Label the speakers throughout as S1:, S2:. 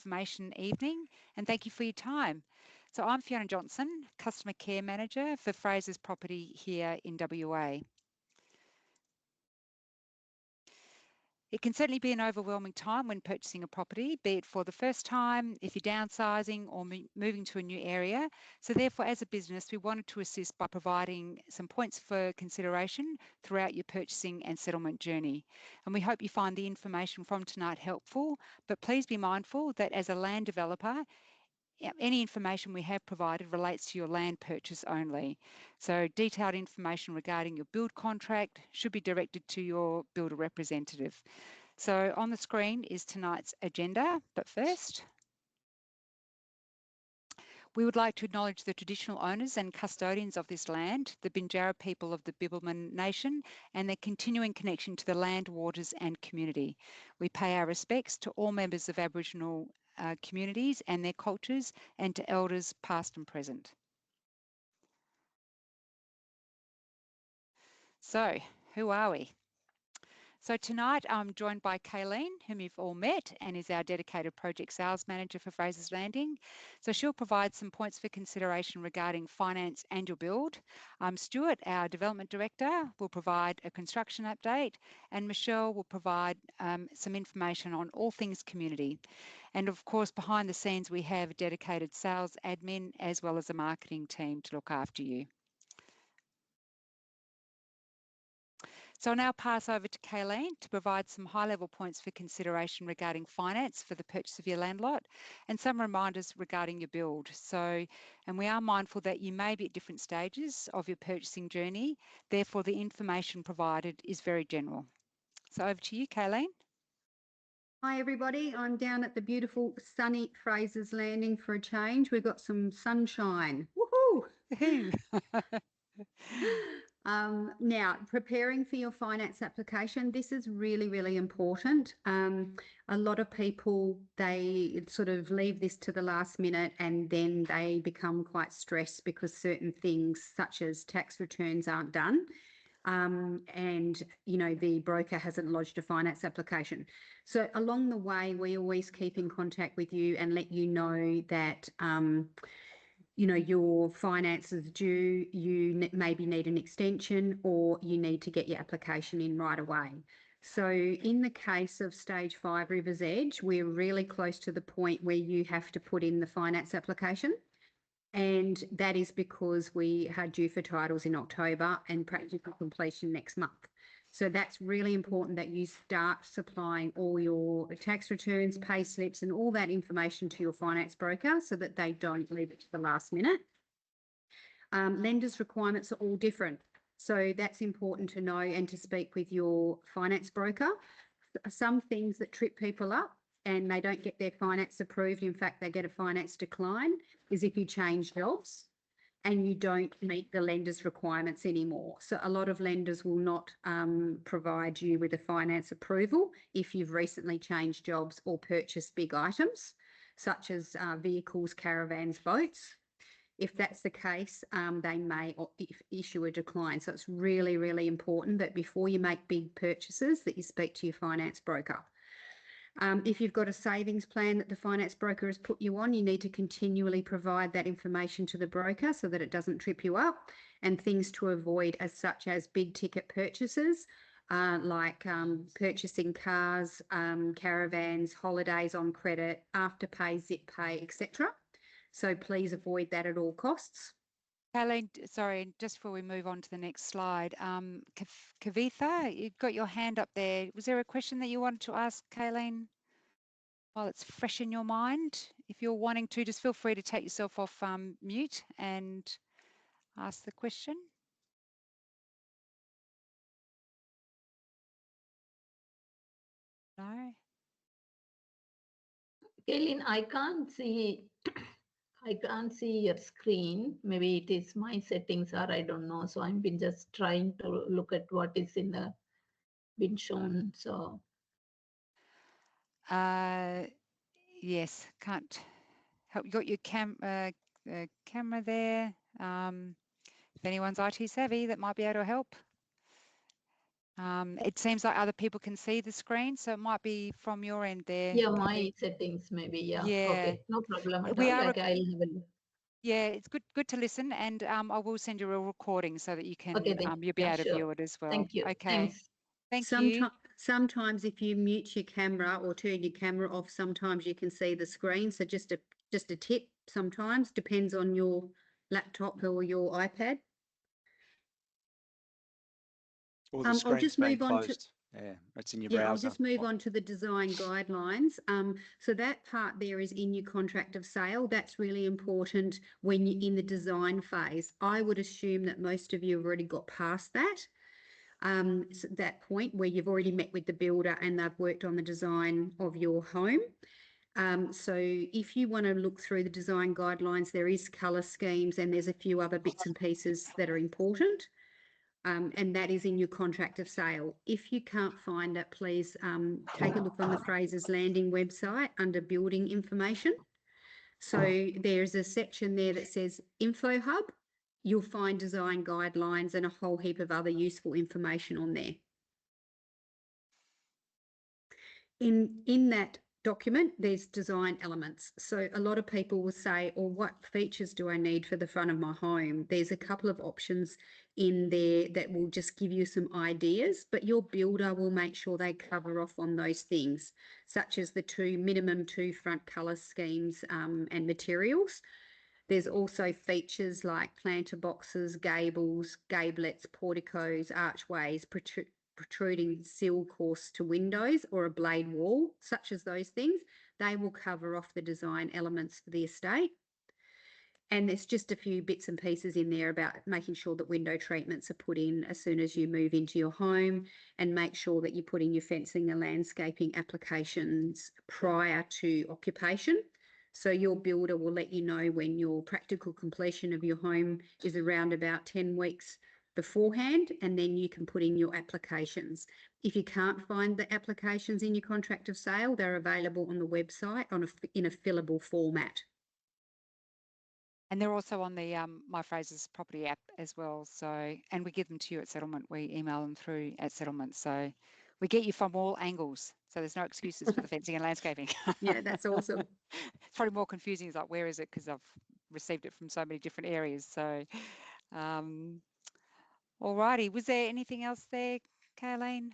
S1: information evening, and thank you for your time. So I'm Fiona Johnson, Customer Care Manager for Frasers Property here in WA. It can certainly be an overwhelming time when purchasing a property, be it for the first time, if you're downsizing or moving to a new area. So therefore, as a business, we wanted to assist by providing some points for consideration throughout your purchasing and settlement journey. And we hope you find the information from tonight helpful, but please be mindful that as a land developer, any information we have provided relates to your land purchase only. So detailed information regarding your build contract should be directed to your builder representative. So on the screen is tonight's agenda, but first, we would like to acknowledge the traditional owners and custodians of this land, the Binjara people of the Bibbulmun Nation, and their continuing connection to the land, waters and community. We pay our respects to all members of Aboriginal communities and their cultures, and to elders past and present. So, who are we? So tonight I'm joined by Kayleen, whom you've all met, and is our dedicated project sales manager for Frasers Landing. So she'll provide some points for consideration regarding finance and your build. Stuart, our development director, will provide a construction update, and Michelle will provide some information on all things community. And of course, behind the scenes, we have a dedicated sales admin as well as a marketing team to look after you. So I'll now pass over to Kayleen to provide some high-level points for consideration regarding finance for the purchase of your land lot and some reminders regarding your build. So, and we are mindful that you may be at different stages of your purchasing journey, therefore the information provided is very general. So over to you, Kayleen.
S2: Hi everybody, I'm down at the beautiful sunny Frasers Landing for a change. We've got some sunshine. Woohoo! Now, preparing for your finance application, this is really, really important. A lot of people, they sort of leave this to the last minute and then they become quite stressed because certain things such as tax returns aren't done. And, you know, the broker hasn't lodged a finance application. So along the way, we always keep in contact with you and let you know that, you know, your finance is due, you maybe need an extension or you need to get your application in right away. So in the case of stage 5 River's Edge, we're really close to the point where you have to put in the finance application. And that is because we are due for titles in October and practical completion next month. So that's really important that you start supplying all your tax returns, pay slips and all that information to your finance broker so that they don't leave it to the last minute. Lenders' requirements are all different. So that's important to know and to speak with your finance broker. Some things that trip people up and they don't get their finance approved, in fact, they get a finance decline, is if you change jobs and you don't meet the lender's requirements anymore. So a lot of lenders will not provide you with a finance approval if you've recently changed jobs or purchased big items, such as vehicles, caravans, boats. If that's the case, they may issue a decline. So it's really, really important that before you make big purchases that you speak to your finance broker. If you've got a savings plan that the finance broker has put you on, you need to continually provide that information to the broker so that it doesn't trip you up, and things to avoid such as big ticket purchases, like purchasing cars, caravans, holidays on credit, afterpay, zip pay, etc. So please avoid that at all costs.
S1: Kayleen, sorry, just before we move on to the next slide, Kavitha, you've got your hand up there. Was there a question that you wanted to ask, Kayleen, while it's fresh in your mind? If you're wanting to, just feel free to take yourself off mute and ask the question. No?
S3: Kayleen, I can't see your screen. Maybe it is my settings or I don't know. So I've been just trying to look at what is been shown. So
S1: yes, can't help. You got your camera there. If anyone's IT savvy, that might be able to help. It seems like other people can see the screen, so it might be from your end there.
S3: Yeah,
S1: Poppy.
S3: my settings maybe. Yeah.
S1: Yeah.
S3: Okay. No problem at
S1: We
S3: all.
S1: are
S3: Like I'll have a look.
S1: Yeah, it's good to listen, and I will send you a recording so that you can
S3: Okay, then.
S1: you'll be
S3: Yeah,
S1: able to
S3: sure.
S1: view it as well.
S3: Thank you.
S1: Okay.
S3: Thanks.
S1: Thank you.
S2: Sometimes if you mute your camera or turn your camera off, sometimes you can see the screen. So just a tip. Sometimes depends on your laptop or your iPad.
S4: Or the
S2: I'll
S4: screen's
S2: just
S4: been
S2: move on to.
S4: closed. Yeah, it's in your
S2: Yeah, I'll
S4: browser.
S2: just move on to the design guidelines. So that part there is in your contract of sale. That's really important when you're in the design phase. I would assume that most of you have already got past that. So that point where you've already met with the builder and they've worked on the design of your home. So if you want to look through the design guidelines, there is colour schemes and there's a few other bits and pieces that are important. And that is in your contract of sale. If you can't find it, please take a look on the Frasers Landing website under building information. So there's a section there that says Info Hub. You'll find design guidelines and a whole heap of other useful information on there. In that document, there's design elements. So a lot of people will say, well, what features do I need for the front of my home? There's a couple of options in there that will just give you some ideas, but your builder will make sure they cover off on those things, such as the minimum two front colour schemes and materials. There's also features like planter boxes, gables, gablets, porticos, archways, protruding sill course to windows or a blade wall, such as those things. They will cover off the design elements for the estate. And there's just a few bits and pieces in there about making sure that window treatments are put in as soon as you move into your home, and make sure that you put in your fencing and landscaping applications prior to occupation. So your builder will let you know when your practical completion of your home is around about 10 weeks beforehand, and then you can put in your applications. If you can't find the applications in your contract of sale, they're available on the website in a fillable format.
S1: And they're also on the My Frasers Property app as well. So, and we give them to you at settlement. We email them through at settlement. So we get you from all angles. So there's no excuses for the fencing and landscaping.
S2: Yeah, that's awesome.
S1: It's probably more confusing. It's like, where is it? Because I've received it from so many different areas. So, alrighty. Was there anything else there, Kayleen?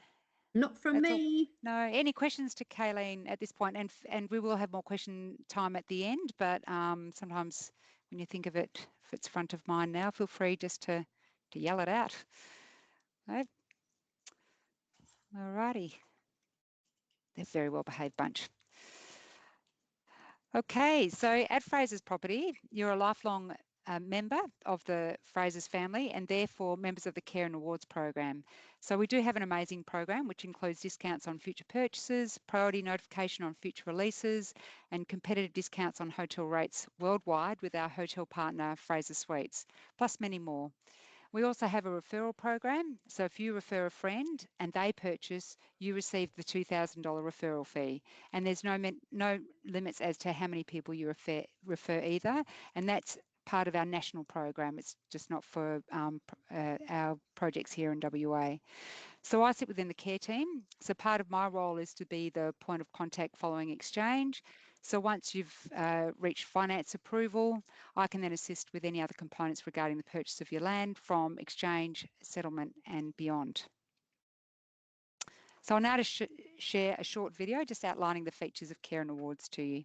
S2: Not from me.
S1: No. Any questions to Kayleen at this point? And we will have more question time at the end. But sometimes when you think of it, if it's front of mind now, feel free just to yell it out. Right. Alrighty. They're a very well behaved bunch. Okay, so at Frasers Property, you're a lifelong member of the Frasers family and therefore members of the Care and Awards program. So we do have an amazing program which includes discounts on future purchases, priority notification on future releases, and competitive discounts on hotel rates worldwide with our hotel partner Fraser Suites, plus many more. We also have a referral program. So if you refer a friend and they purchase, you receive the $2,000 referral fee. And there's no limits as to how many people you refer either. And that's part of our national program. It's just not for our projects here in WA. So I sit within the care team. So part of my role is to be the point of contact following exchange. So once you've reached finance approval, I can then assist with any other components regarding the purchase of your land from exchange, settlement and beyond. So I'll now share a short video just outlining the features of Care and Awards to you.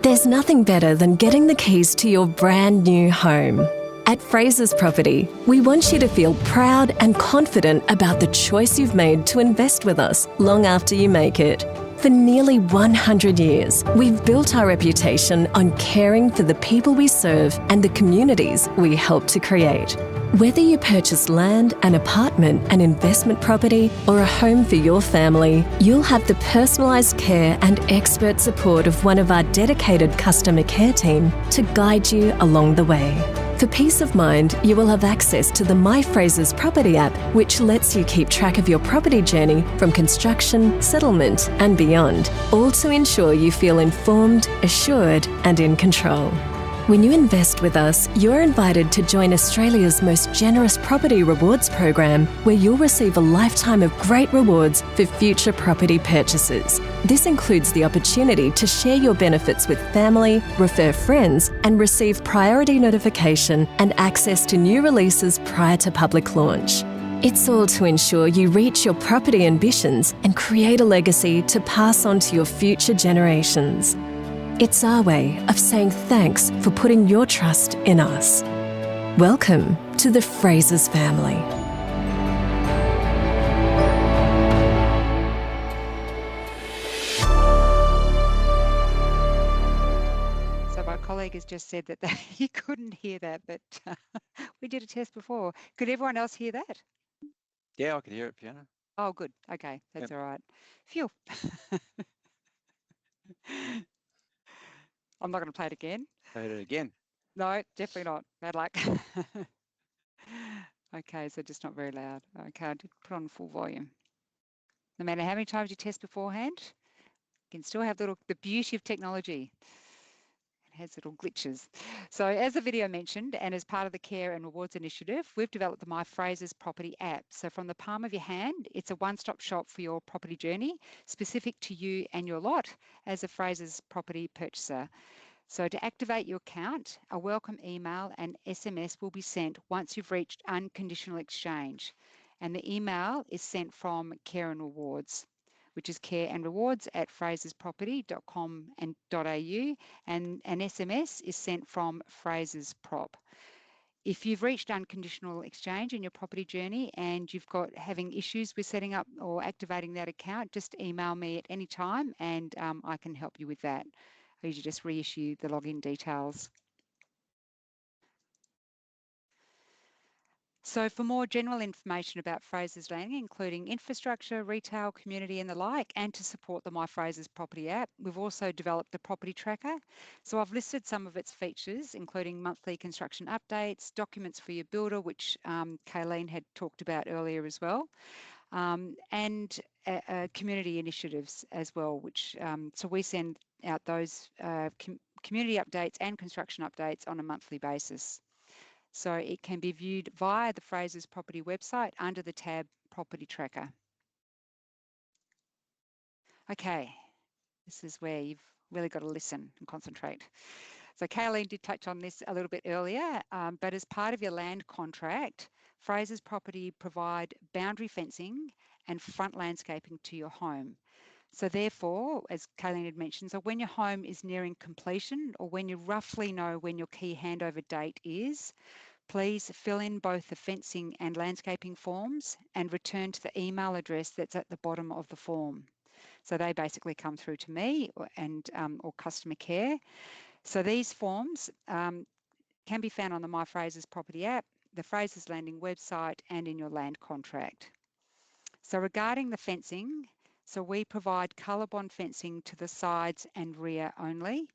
S5: There's nothing better than getting the keys to your brand new home. At Frasers Property, we want you to feel proud and confident about the choice you've made to invest with us long after you make it. For nearly 100 years, we've built our reputation on caring for the people we serve and the communities we help to create. Whether you purchase land, an apartment, an investment property, or a home for your family, you'll have the personalised care and expert support of one of our dedicated customer care team to guide you along the way. For peace of mind, you will have access to the My Frasers Property app, which lets you keep track of your property journey from construction, settlement and beyond, all to ensure you feel informed, assured and in control. When you invest with us, you're invited to join Australia's most generous property rewards program, where you'll receive a lifetime of great rewards for future property purchases. This includes the opportunity to share your benefits with family, refer friends, and receive priority notification and access to new releases prior to public launch. It's all to ensure you reach your property ambitions and create a legacy to pass on to your future generations. It's our way of saying thanks for putting your trust in us. Welcome to the Frasers family.
S1: So my colleague has just said that he couldn't hear that, but we did a test before. Could everyone else hear that?
S4: Yeah, I can hear it, Fiona.
S1: Oh, good. Okay, that's all right. Phew. I'm not going to play it again.
S4: Heard it again.
S1: No, definitely not. Bad luck. Okay, so just not very loud. Okay, I did put on full volume. No matter how many times you test beforehand, you can still have the beauty of technology. It has little glitches. So as the video mentioned, and as part of the Care and Rewards initiative, we've developed the My Frasers Property app. So from the palm of your hand, it's a one-stop shop for your property journey, specific to you and your lot as a Frasers Property purchaser. So to activate your account, a welcome email and SMS will be sent once you've reached unconditional exchange. And the email is sent from Care and Rewards, which is careandrewards@frasersproperty.com.au, and an SMS is sent from Frasers Prop. If you've reached unconditional exchange in your property journey and you've got having issues with setting up or activating that account, just email me at any time and I can help you with that. I usually just reissue the login details. So for more general information about Frasers Landing, including infrastructure, retail, community and the like, and to support the My Frasers Property app, we've also developed the property tracker. So I've listed some of its features, including monthly construction updates, documents for your builder, which Kayleen had talked about earlier as well, and community initiatives as well, which so we send out those community updates and construction updates on a monthly basis. So it can be viewed via the Frasers Property website under the tab Property Tracker. Okay, this is where you've really got to listen and concentrate. So Kayleen did touch on this a little bit earlier, but as part of your land contract, Frasers Property provide boundary fencing and front landscaping to your home. So therefore, as Kayleen had mentioned, so when your home is nearing completion or when you roughly know when your key handover date is, please fill in both the fencing and landscaping forms and return to the email address that's at the bottom of the form. So they basically come through to me or customer care. So these forms can be found on the My Frasers Property app, the Frasers Landing website, and in your land contract. So regarding the fencing, so we provide colour bond fencing to the sides and rear only.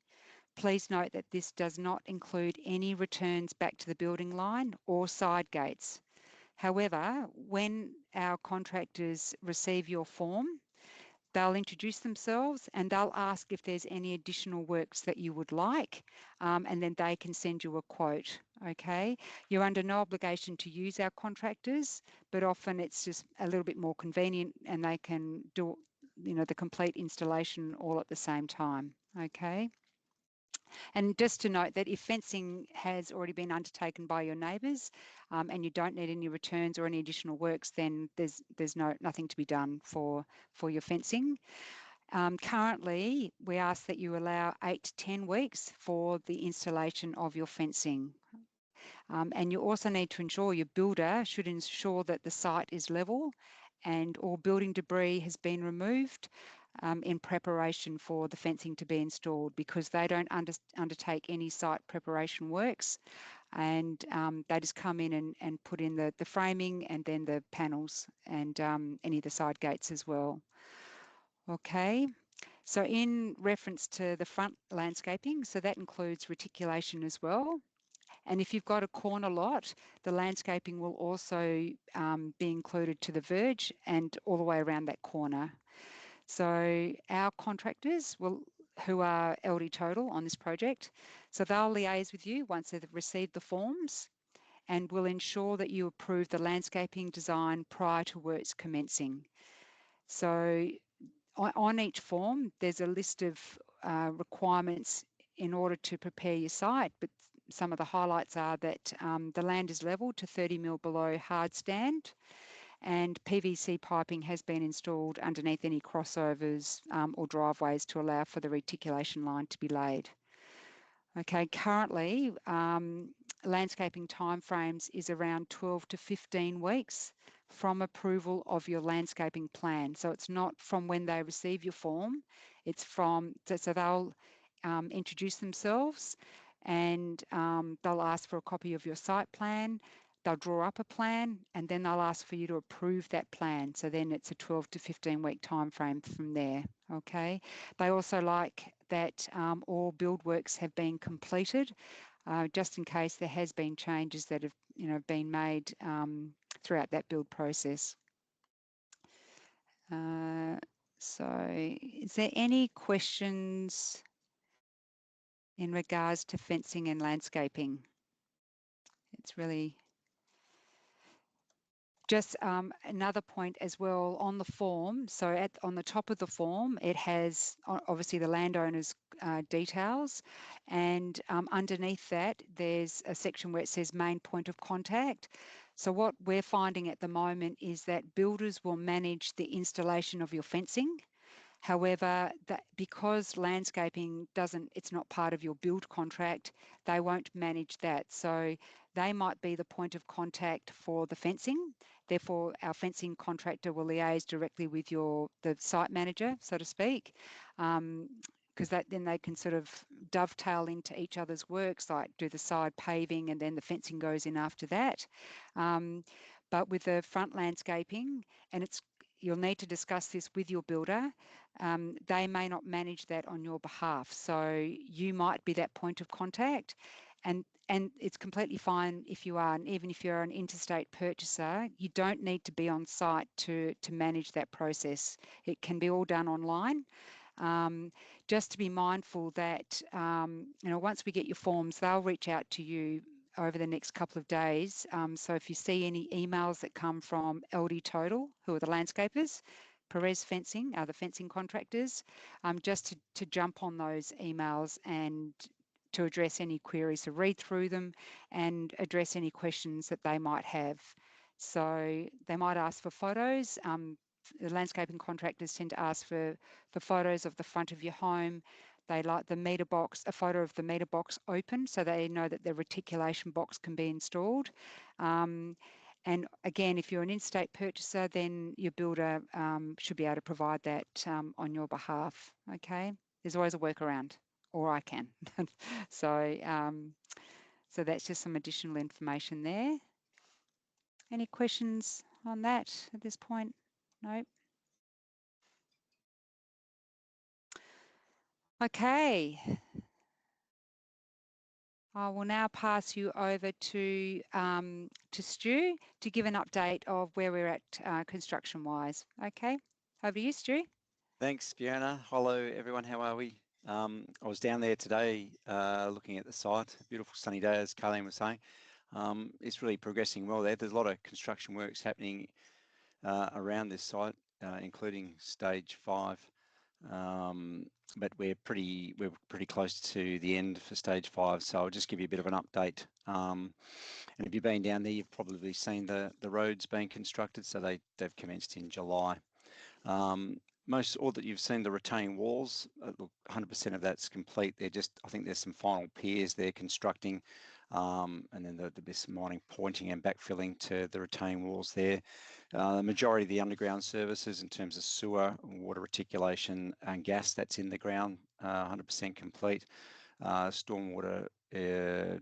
S1: Please note that this does not include any returns back to the building line or side gates. However, when our contractors receive your form, they'll introduce themselves and they'll ask if there's any additional works that you would like, and then they can send you a quote, okay? You're under no obligation to use our contractors, but often it's just a little bit more convenient and they can do, the complete installation all at the same time, okay? And just to note that if fencing has already been undertaken by your neighbours and you don't need any returns or any additional works, then there's nothing to be done for your fencing. Currently, we ask that you allow 8 to 10 weeks for the installation of your fencing. And you also need to ensure your builder should ensure that the site is level and all building debris has been removed in preparation for the fencing to be installed, because they don't undertake any site preparation works, and they just come in and put in the framing and then the panels and any of the side gates as well. Okay, so in reference to the front landscaping, so that includes reticulation as well. And if you've got a corner lot, the landscaping will also be included to the verge and all the way around that corner. So our contractors will who are LD Total on this project. So they'll liaise with you once they've received the forms and will ensure that you approve the landscaping design prior to works commencing. So on each form, there's a list of requirements in order to prepare your site, but some of the highlights are that the land is levelled to 30 mil below hard stand, and PVC piping has been installed underneath any crossovers or driveways to allow for the reticulation line to be laid. Okay, currently, landscaping timeframes is around 12 to 15 weeks from approval of your landscaping plan. So it's not from when they receive your form, it's from, so they'll introduce themselves and they'll ask for a copy of your site plan. They'll draw up a plan and then they'll ask for you to approve that plan. So then it's a 12 to 15 week time frame from there. Okay. They also like that all build works have been completed, just in case there has been changes that have been made throughout that build process. So is there any questions in regards to fencing and landscaping? It's really just another point as well on the form. So on the top of the form, it has obviously the landowner's details, and underneath that, there's a section where it says main point of contact. So what we're finding at the moment is that builders will manage the installation of your fencing. However, because landscaping it's not part of your build contract, they won't manage that. So they might be the point of contact for the fencing. Therefore, our fencing contractor will liaise directly with the site manager, so to speak, because then they can sort of dovetail into each other's works, like do the side paving and then the fencing goes in after that. But with the front landscaping, and you'll need to discuss this with your builder, they may not manage that on your behalf. So you might be that point of contact, and it's completely fine if you are, and even if you're an interstate purchaser, you don't need to be on site to manage that process. It can be all done online. Just to be mindful that, once we get your forms, they'll reach out to you over the next couple of days. So if you see any emails that come from LD Total, who are the landscapers, Perez Fencing are the fencing contractors, just to jump on those emails and to address any queries, to read through them and address any questions that they might have. So they might ask for photos. The landscaping contractors tend to ask for photos of the front of your home. They like the meter box, a photo of the meter box open, so they know that the reticulation box can be installed. And again, if you're an in-state purchaser, then your builder should be able to provide that on your behalf. Okay, there's always a workaround, or I can. So that's just some additional information there. Any questions on that at this point? No. Okay. I will now pass you over to Stu to give an update of where we're at construction-wise. Okay, over to you, Stu.
S4: Thanks, Fiona. Hello, everyone. How are we? I was down there today looking at the site. Beautiful sunny day, as Carleen was saying. It's really progressing well there. There's a lot of construction works happening around this site, including stage 5. But we're pretty close to the end for stage 5, so I'll just give you a bit of an update. And if you've been down there, you've probably seen the roads being constructed, so they've commenced in July. All that you've seen, the retaining walls, look, 100% of that's complete. I think there's some final piers they're constructing, and then there'll be some mining, pointing and backfilling to the retaining walls there. The majority of the underground services in terms of sewer, water reticulation and gas, that's in the ground, 100% complete. Stormwater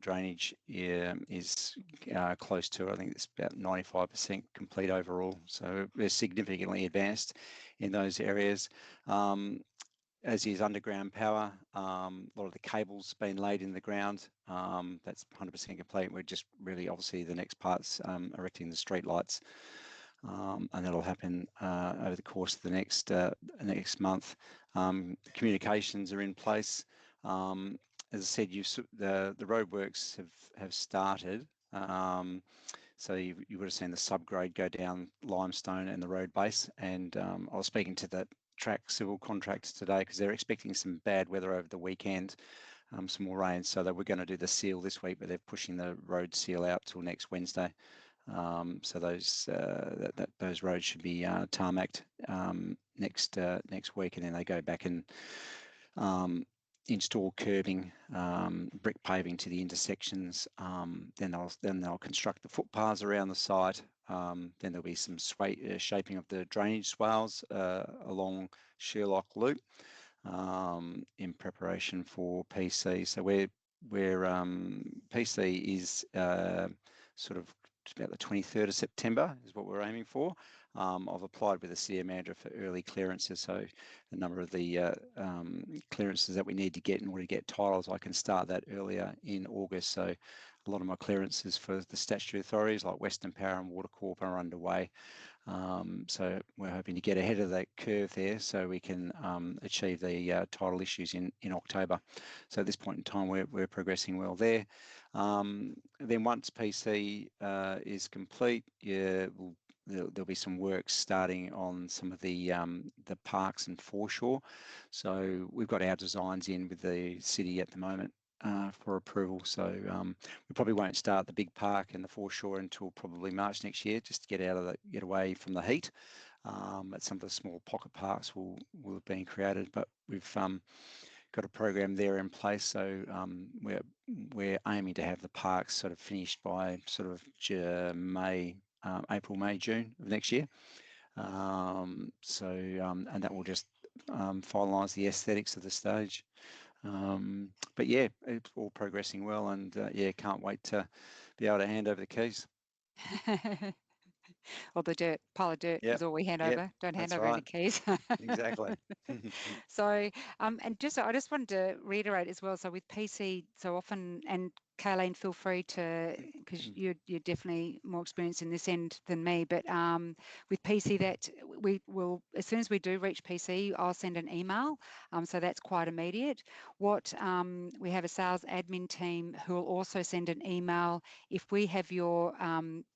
S4: drainage is close to, I think it's about 95% complete overall. So we're significantly advanced in those areas. As is underground power, a lot of the cables been laid in the ground. That's 100% complete. We're just really, obviously, the next part's erecting the street lights. And that'll happen over the course of the next month. Communications are in place. As I said, the roadworks have started. So you would have seen the subgrade go down limestone and the road base. And I was speaking to the track civil contractors today because they're expecting some bad weather over the weekend, some more rain. So they were going to do the seal this week, but they're pushing the road seal out till next Wednesday. So those roads should be tarmacked next week, and then they go back and install curbing, brick paving to the intersections. Then they'll construct the footpaths around the site. Then there'll be some shaping of the drainage swales along Sherlock Loop in preparation for PC. So we're PC is sort of about the 23rd of September is what we're aiming for. I've applied with the city manager for early clearances, so the number of the clearances that we need to get in order to get titles, I can start that earlier in August. So a lot of my clearances for the statutory authorities like Western Power and Water Corp are underway. So we're hoping to get ahead of that curve there so we can achieve the title issues in October. So at this point in time, we're progressing well there. Then once PC is complete, there'll be some work starting on some of the parks and foreshore. So we've got our designs in with the city at the moment for approval. So we probably won't start the big park and the foreshore until probably March next year, just to get away from the heat. But some of the small pocket parks will have been created, but we've got a program there in place. So we're aiming to have the parks sort of finished by sort of April, May, June of next year. And that will just finalise the aesthetics of the stage. But yeah, it's all progressing well, and yeah, can't wait to be able to hand over the keys.
S1: Or the pile of dirt is all we hand over. Don't hand over any keys.
S4: Exactly.
S1: So, and I just wanted to reiterate as well. So with PC, so often, and Kayleen, feel free to, because you're definitely more experienced in this end than me, but with PC, that we will, as soon as we do reach PC, I'll send an email. So that's quite immediate. We have a sales admin team who will also send an email if we have your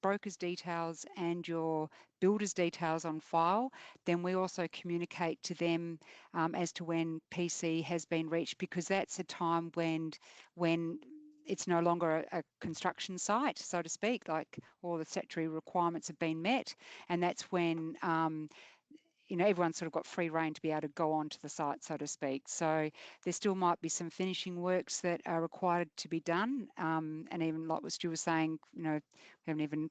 S1: broker's details and your builder's details on file. Then we also communicate to them as to when PC has been reached, because that's a time when it's no longer a construction site, so to speak, like all the statutory requirements have been met. And that's when, everyone's sort of got free rein to be able to go onto the site, so to speak. So there still might be some finishing works that are required to be done. And even like what Stu was saying, we haven't even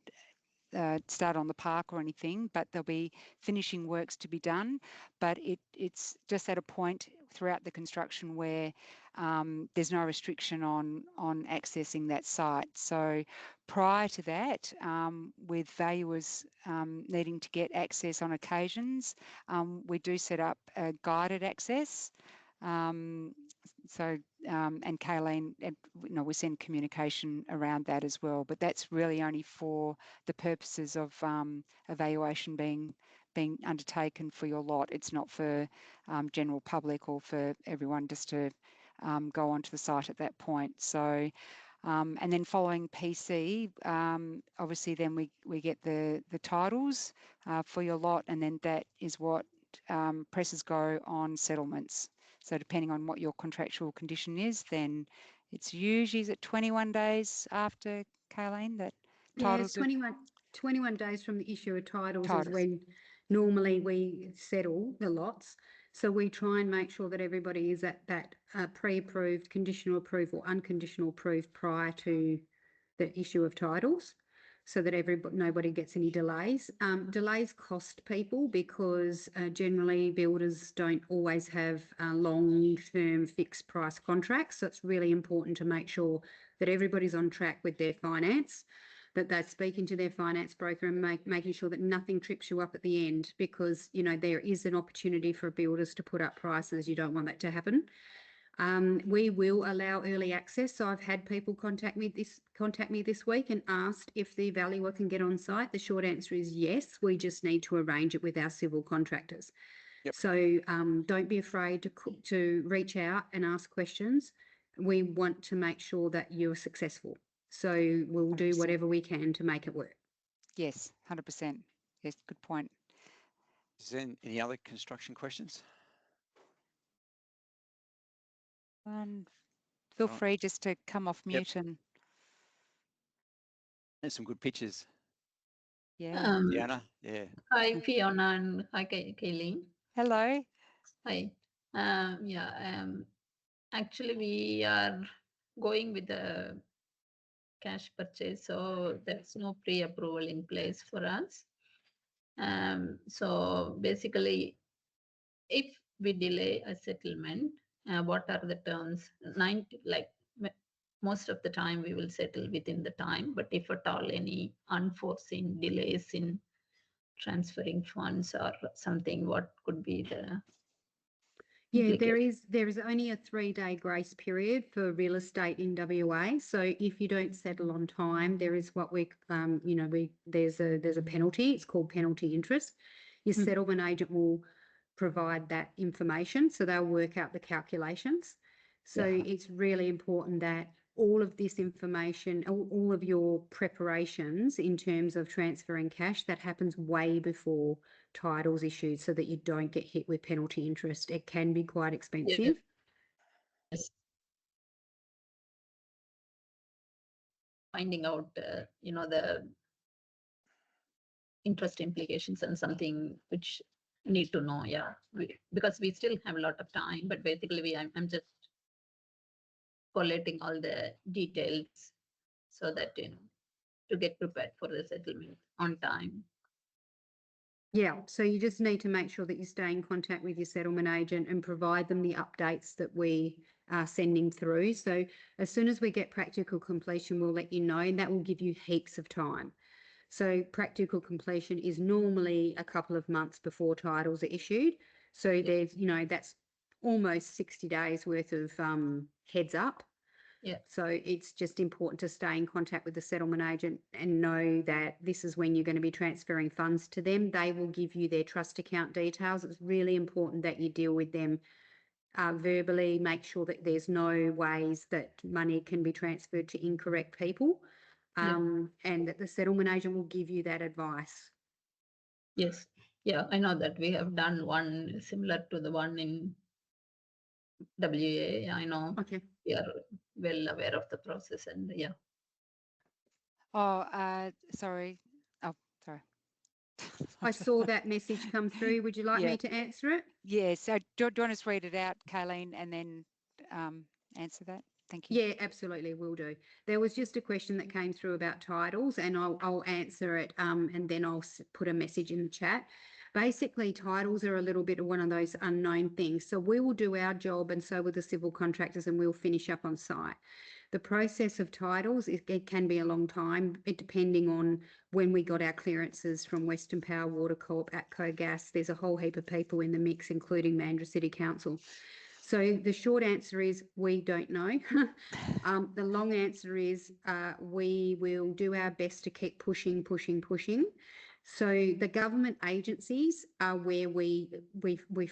S1: start on the park or anything, but there'll be finishing works to be done. But it's just at a point throughout the construction where there's no restriction on accessing that site. So prior to that, with valuers needing to get access on occasions, we do set up a guided access. And Kayleen, we send communication around that as well, but that's really only for the purposes of evaluation being undertaken for your lot. It's not for general public or for everyone just to go onto the site at that point. So, and then following PC, obviously then we get the titles for your lot, and then that is what presses go on settlements. So depending on what your contractual condition is, then it's usually, is it 21 days after, Kayleen, that titles?
S2: Yeah, 21 days from the issue of titles is when normally we settle the lots. So we try and make sure that everybody is at that pre-approved, conditional approval, unconditional approved prior to the issue of titles, so that nobody gets any delays. Delays cost people because generally builders don't always have long-term fixed price contracts. So it's really important to make sure that everybody's on track with their finance, that they're speaking to their finance broker and making sure that nothing trips you up at the end, because, there is an opportunity for builders to put up prices. You don't want that to happen. We will allow early access. So I've had people contact me this week and asked if the valuer can get on site. The short answer is yes. We just need to arrange it with our civil contractors.
S4: Yep.
S2: So don't be afraid to reach out and ask questions. We want to make sure that you're successful. So we'll do
S1: 100%.
S2: whatever we can to make it work.
S1: Yes, 100%. Yes, good point.
S4: Is there any other construction questions?
S1: Feel
S4: Oh.
S1: free just to come off
S4: Yep.
S1: mute and
S4: There's some good pictures.
S1: yeah.
S4: Diana, yeah.
S3: Hi, Fiona, and hi, Kayleen.
S1: Hello.
S3: Hi. Actually, we are going with the cash purchase, so there's no pre-approval in place for us. So basically, if we delay a settlement, what are the terms? Most of the time we will settle within the time, but if at all any unforeseen delays in transferring funds or something, what could be the
S2: Yeah,
S3: implication?
S2: there is only a 3-day grace period for real estate in WA. So if you don't settle on time, there is what there's a penalty. It's called penalty interest. Your settlement agent will provide that information, so they'll work out the calculations. So it's really important that all of this information, all of your preparations in terms of transferring cash, that happens way before titles issued, so that you don't get hit with penalty interest. It can be quite expensive.
S3: Yes. Finding out, the interest implications and something which need to know, because we still have a lot of time, but basically I'm just collating all the details so that, to get prepared for the settlement on time.
S2: Yeah, so you just need to make sure that you stay in contact with your settlement agent and provide them the updates that we are sending through. So as soon as we get practical completion, we'll let you know, and that will give you heaps of time. So practical completion is normally a couple of months before titles are issued. So there's, that's almost 60 days worth of heads up.
S3: Yeah.
S2: So it's just important to stay in contact with the settlement agent and know that this is when you're going to be transferring funds to them. They will give you their trust account details. It's really important that you deal with them verbally, make sure that there's no ways that money can be transferred to incorrect people, and that the settlement agent will give you that advice.
S3: Yes. Yeah, I know that we have done one similar to the one in WA. I know.
S2: Okay.
S3: We are well aware of the process, and
S1: Oh, sorry. Oh, sorry.
S2: I saw that message come through. Would you like me to answer it?
S1: Yeah, so do you want us to read it out, Kayleen, and then answer that? Thank you.
S2: Yeah, absolutely, will do. There was just a question that came through about titles, and I'll answer it, and then I'll put a message in the chat. Basically, titles are a little bit of one of those unknown things. So we will do our job, and so will the civil contractors, and we'll finish up on site. The process of titles, it can be a long time, depending on when we got our clearances from Western Power, Water Corp, ATCO Gas. There's a whole heap of people in the mix, including Mandurah City Council. So the short answer is we don't know. The long answer is we will do our best to keep pushing. So the government agencies are where we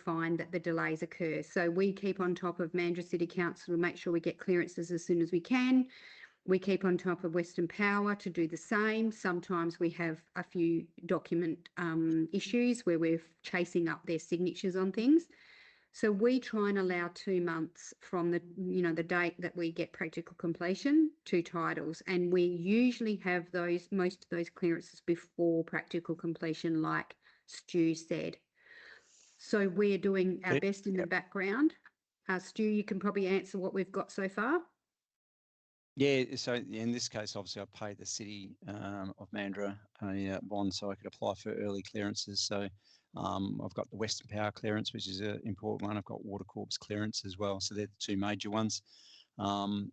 S2: find that the delays occur. So we keep on top of Mandurah City Council to make sure we get clearances as soon as we can. We keep on top of Western Power to do the same. Sometimes we have a few document issues where we're chasing up their signatures on things. So we try and allow 2 months from the date that we get practical completion to titles, and we usually have most of those clearances before practical completion, like Stu said. So we're doing our best in the background. Stu, you can probably answer what we've got so far.
S4: Yeah, so in this case, obviously, I paid the city of Mandurah a bond so I could apply for early clearances. So I've got the Western Power clearance, which is an important one. I've got Water Corp's clearance as well. So they're the two major ones. Most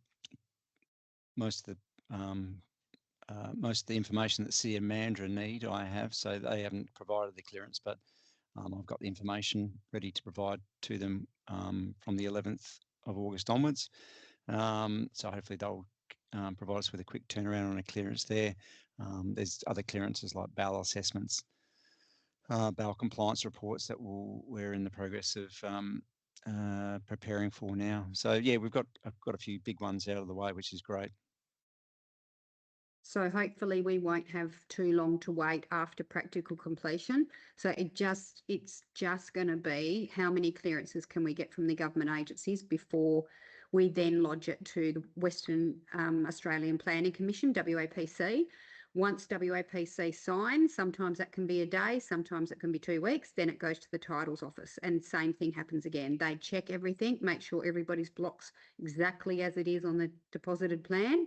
S4: of the information that City of Mandurah need, I have. So they haven't provided the clearance, but I've got the information ready to provide to them from the 11th of August onwards. So hopefully they'll provide us with a quick turnaround on a clearance there. There's other clearances like bowel assessments bail compliance reports that we're in the progress of preparing for now. So yeah, I've got a few big ones out of the way, which is great.
S2: So hopefully we won't have too long to wait after practical completion. So it's just going to be how many clearances can we get from the government agencies before we then lodge it to the Western Australian Planning Commission, WAPC. Once WAPC signs, sometimes that can be a day, sometimes it can be 2 weeks, then it goes to the titles office and same thing happens again. They check everything, make sure everybody's block's exactly as it is on the deposited plan.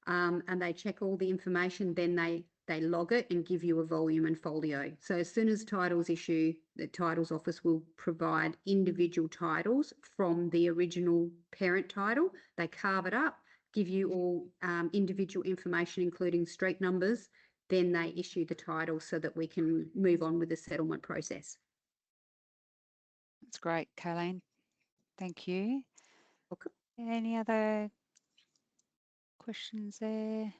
S2: And they check all the information, then they log it and give you a volume and folio. So as soon as titles issue, the titles office will provide individual titles from the original parent title. They carve it up, give you all individual information, including street numbers. Then they issue the title so that we can move on with the settlement process.
S1: That's great, Colleen. Thank you.
S2: Okay.
S1: Any other questions there?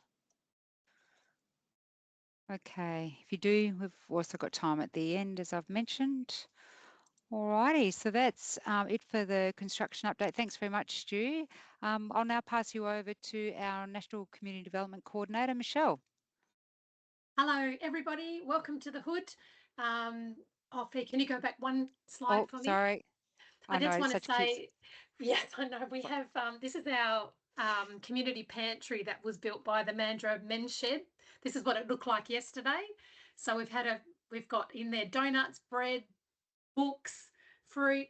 S1: Okay, if you do, we've also got time at the end, as I've mentioned. Alrighty, so that's it for the construction update. Thanks very much, Stu. I'll now pass you over to our National Community Development Coordinator, Michelle.
S6: Hello, everybody. Welcome to the hood. Fee, can you go back one slide for me?
S1: Sorry.
S6: I just want to say, yes, I know we have, this is our community pantry that was built by the Mandro Men's Shed. This is what it looked like yesterday. So we've got in there donuts, bread, books, fruit,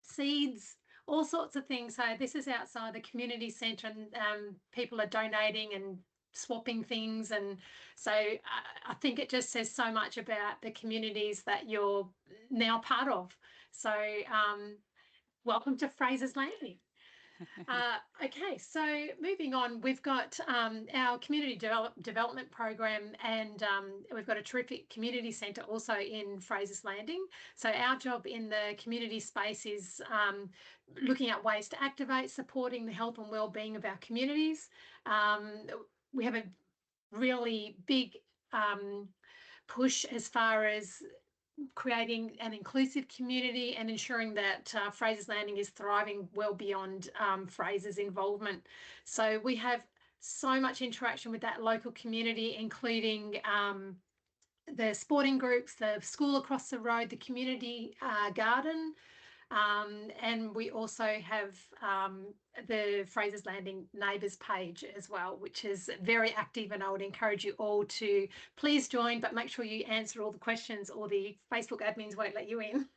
S6: seeds, all sorts of things. So this is outside the community centre and people are donating and swapping things, and so I think it just says so much about the communities that you're now part of. So welcome to Frasers Landing. Okay, so moving on, we've got our community development program, and we've got a terrific community centre also in Frasers Landing. So our job in the community space is looking at ways to activate, supporting the health and wellbeing of our communities. We have a really big push as far as creating an inclusive community and ensuring that Frasers Landing is thriving well beyond Frasers' involvement. So we have so much interaction with that local community, including the sporting groups, the school across the road, the community garden, and we also have the Frasers Landing neighbours page as well, which is very active, and I would encourage you all to please join, but make sure you answer all the questions or the Facebook admins won't let you in.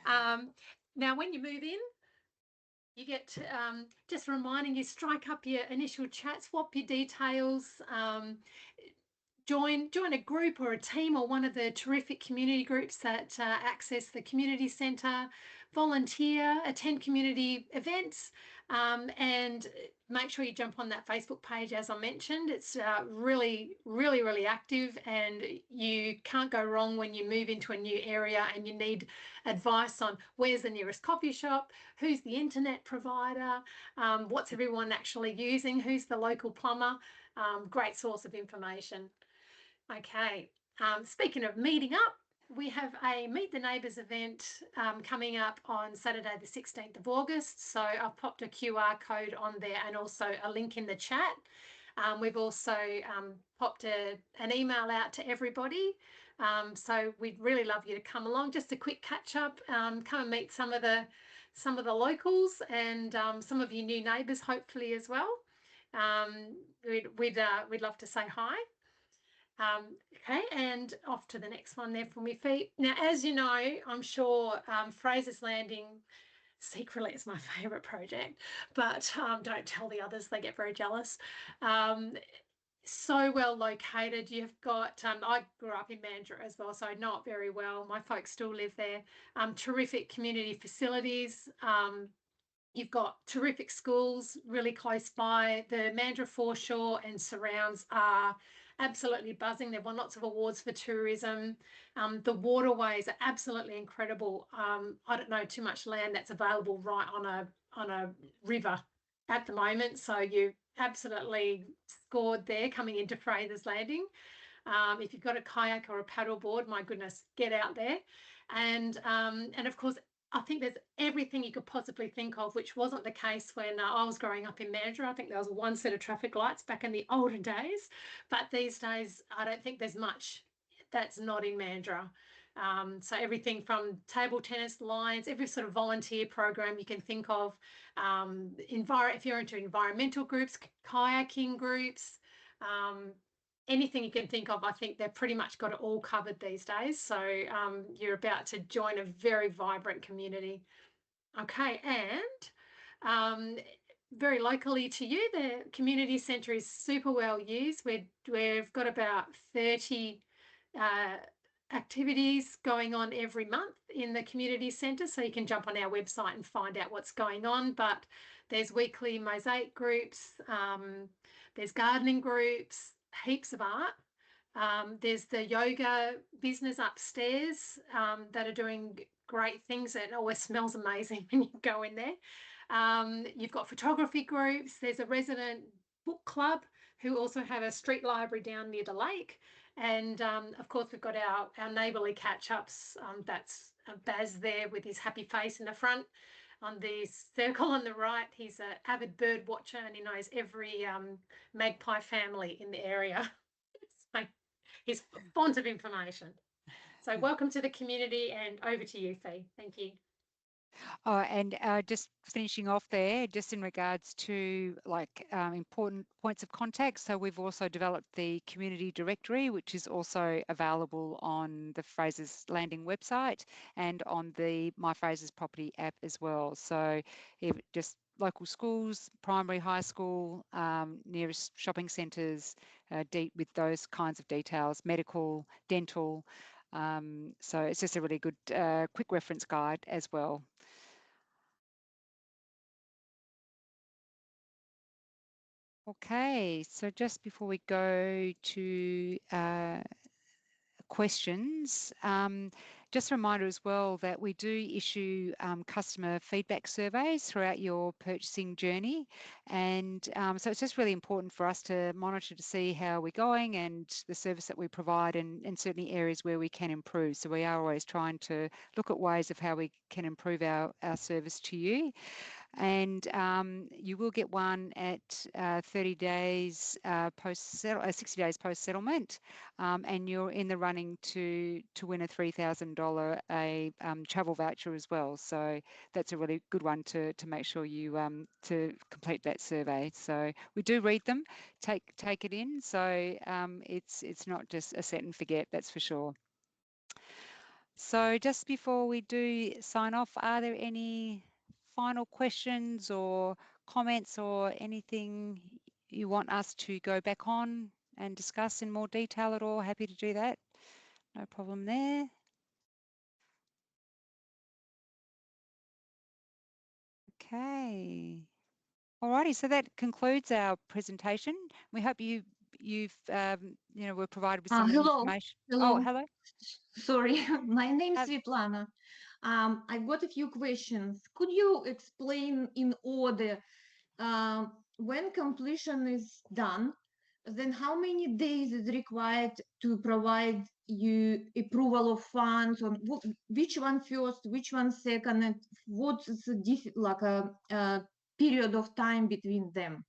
S6: Now, when you move in, you get just reminding you, strike up your initial chat, swap your details, join a group or a team or one of the terrific community groups that access the community centre, volunteer, attend community events, and make sure you jump on that Facebook page. As I mentioned, it's really active, and you can't go wrong when you move into a new area and you need advice on where's the nearest coffee shop, who's the internet provider, what's everyone actually using, who's the local plumber. Great source of information. Okay, speaking of meeting up, we have a Meet the Neighbours event coming up on Saturday the 16th of August. So I've popped a QR code on there and also a link in the chat. We've also popped an email out to everybody. So we'd really love you to come along. Just a quick catch up, come and meet some of the locals and some of your new neighbours, hopefully as well. We'd love to say hi. Okay, and off to the next one there for me, feet. Now, as you know, I'm sure Frasers Landing secretly is my favourite project, but don't tell the others, they get very jealous. So well located. You've got, I grew up in Mandurah as well, so I know it very well. My folks still live there. Terrific community facilities. You've got terrific schools really close by. The Mandurah foreshore and surrounds are absolutely buzzing. They've won lots of awards for tourism. The waterways are absolutely incredible. I don't know too much land that's available right on a river at the moment, so you absolutely scored there coming into Frasers Landing. If you've got a kayak or a paddle board, my goodness, get out there. And of course, I think there's everything you could possibly think of, which wasn't the case when I was growing up in Mandurah. I think there was one set of traffic lights back in the olden days, but these days I don't think there's much that's not in Mandurah. So everything from table tennis, lines, every sort of volunteer program you can think of. If you're into environmental groups, kayaking groups, anything you can think of, I think they've pretty much got it all covered these days. So you're about to join a very vibrant community. Okay, and very locally to you, the community centre is super well used. We've got about 30 activities going on every month in the community centre, so you can jump on our website and find out what's going on. But there's weekly mosaic groups, there's gardening groups, heaps of art. There's the yoga business upstairs that are doing great things. It always smells amazing when you go in there. You've got photography groups. There's a resident book club who also have a street library down near the lake. And of course, we've got our neighbourly catch-ups. That's Baz there with his happy face in the front. On the circle on the right, he's an avid bird watcher and he knows every magpie family in the area. So he's a font of information. So welcome to the community, and over to you, Fee. Thank you.
S1: Oh, and just finishing off there, just in regards to important points of contact. So we've also developed the community directory, which is also available on the Frasers Landing website and on the My Frasers Property app as well. So if just local schools, primary, high school, nearest shopping centres, deep with those kinds of details, medical, dental. So it's just a really good quick reference guide as well. Okay, so just before we go to questions, just a reminder as well that we do issue customer feedback surveys throughout your purchasing journey. And so it's just really important for us to monitor to see how we're going and the service that we provide, and certainly areas where we can improve. So we are always trying to look at ways of how we can improve our service to you. And you will get one at 30 days post 60 days post settlement, and you're in the running to win a $3,000 travel voucher as well. So that's a really good one to make sure you to complete that survey. So we do read them, take it in. So it's not just a set and forget, that's for sure. So just before we do sign off, are there any final questions or comments or anything you want us to go back on and discuss in more detail at all? Happy to do that. No problem there. Okay. Alrighty, so that concludes our presentation. We hope you've were provided with some information.
S7: Hello.
S1: Oh, hello.
S7: Sorry, my name is Svetlana. I've got a few questions. Could you explain in order when completion is done, then how many days is required to provide you approval of funds, on which one first, which one second, and what's the period of time between them?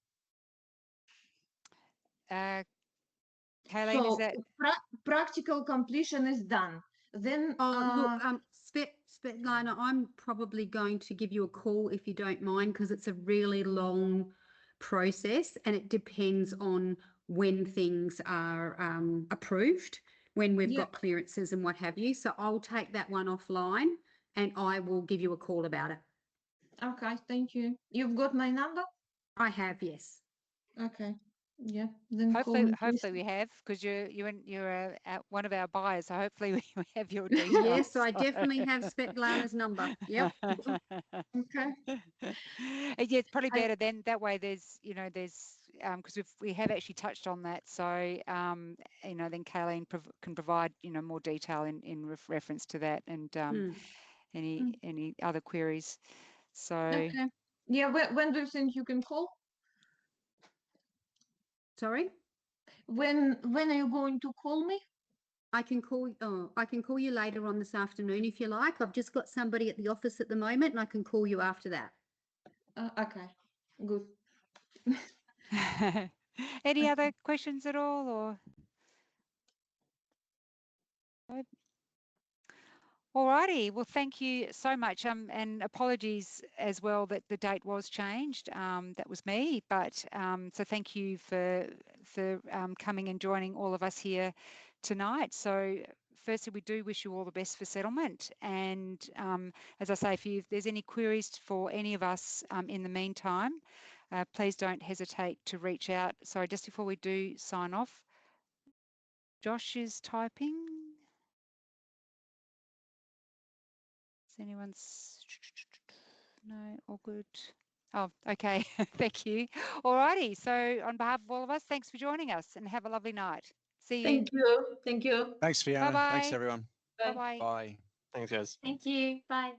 S1: Kayleen, is that
S7: practical completion is done? Then
S2: Svetlana, I'm probably going to give you a call if you don't mind, because it's a really long process and it depends on when things are approved, when we've got clearances and what have you. So I'll take that one offline and I will give you a call about it.
S7: Okay, thank you. You've got my number?
S2: I have, yes.
S7: Okay. Yeah, then
S1: hopefully we have, because you're one of our buyers, so hopefully we have your details.
S2: Yes, I definitely have Svetlana's number. Yep.
S7: Okay.
S1: Yeah, it's probably better then. That way, there's because we have actually touched on that. So then Kayleen can provide more detail in reference to that and any other queries. So
S7: okay. Yeah, when do you think you can call?
S2: Sorry?
S7: When are you going to call me?
S2: I can call you later on this afternoon if you like. I've just got somebody at the office at the moment and I can call you after that.
S7: Okay, good.
S1: Any other questions at all, or? Nope. Alrighty, well, thank you so much. And apologies as well that the date was changed. That was me, but so thank you for coming and joining all of us here tonight. So firstly, we do wish you all the best for settlement. And as I say, if there's any queries for any of us in the meantime, please don't hesitate to reach out. Sorry, just before we do sign off, Josh is typing. Is anyone's? No, all good. Oh, okay. Thank you. All righty. So on behalf of all of us, thanks for joining us and have a lovely night. See you.
S3: Thank you. Thank you.
S4: Thanks, Fiona.
S1: Bye-bye.
S4: Thanks, everyone.
S3: Bye.
S1: Bye-bye.
S4: Bye.
S8: Thanks, guys.
S6: Thank you. Bye.